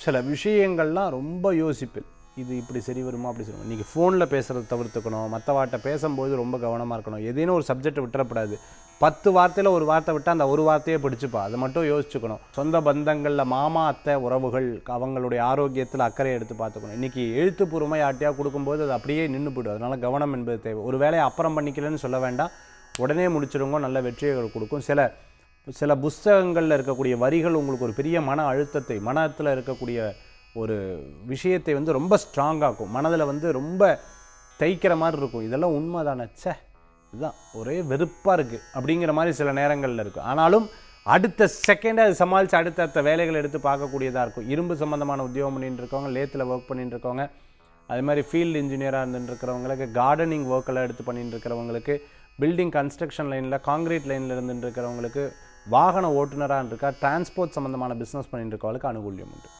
சில விஷயங்கள்லாம் ரொம்ப யோசிப்பேன். இது இப்படி சரி வருமா, அப்படி சரி வருமா. இன்றைக்கி ஃபோனில் பேசுகிறத தவிர்த்துக்கணும், மற்றவாட்ட பேசும்போது ரொம்ப கவனமாக இருக்கணும். ஏதேனும் ஒரு சப்ஜெக்டை விட்டுறப்படாது. 10 வார்த்தையில் ஒரு வார்த்தை விட்டால் அந்த ஒரு வார்த்தையே பிடிச்சிப்பா, அதை மட்டும் யோசிச்சுக்கணும். சொந்த பந்தங்களில் மாமா அத்தை உறவுகள் அவங்களுடைய ஆரோக்கியத்தில் அக்கறை எடுத்து பார்த்துக்கணும். இன்றைக்கி எழுத்துப்பூர்வமாக யார்ட்டையா கொடுக்கும்போது அது அப்படியே நின்று போய்டும். அதனால் கவனம் என்பது தேவை. ஒரு வேலையை அப்புறம் பண்ணிக்கலன்னு சொல்ல வேண்டாம், உடனே முடிச்சிடுங்க, நல்ல வெற்றியை கொடுக்கும். சில புஸ்தகங்களில் இருக்கக்கூடிய வரிகள் உங்களுக்கு ஒரு பெரிய மன அழுத்தத்தை, மனத்தில் இருக்கக்கூடிய ஒரு விஷயத்தை வந்து ரொம்ப ஸ்ட்ராங்காகும். மனதில் வந்து ரொம்ப தைக்கிற மாதிரி இருக்கும். இதெல்லாம் உண்மை தானே, இதுதான் ஒரே வெறுப்பாக இருக்குது அப்படிங்கிற மாதிரி சில நேரங்களில் இருக்கும். ஆனாலும் அடுத்த செகண்டை அது சமாளித்து அடுத்தடுத்த வேலைகள் எடுத்து பார்க்கக்கூடியதாக இருக்கும். இரும்பு சம்மந்தமான உத்தியோகம் பண்ணிட்டு இருக்கவங்க, லேத்தில் ஒர்க் பண்ணிட்டு இருக்கவங்க, அது மாதிரி ஃபீல்டு இன்ஜினியராக இருந்துட்டு இருக்கிறவங்களுக்கு, கார்டனிங் ஒர்க்கெல்லாம் எடுத்து பண்ணிட்டு இருக்கிறவங்களுக்கு, பில்டிங் கன்ஸ்ட்ரக்ஷன் லைனில் காங்கிரீட் லைனில் இருந்துட்டு இருக்கிறவங்களுக்கு, வாகன ஓட்டுநராக இருக்கா, டிரான்ஸ்போர்ட் சம்மந்தமான பிஸ்னஸ் பண்ணிட்டு இருக்கவங்களுக்கு அனுகூல்யம் உண்டு.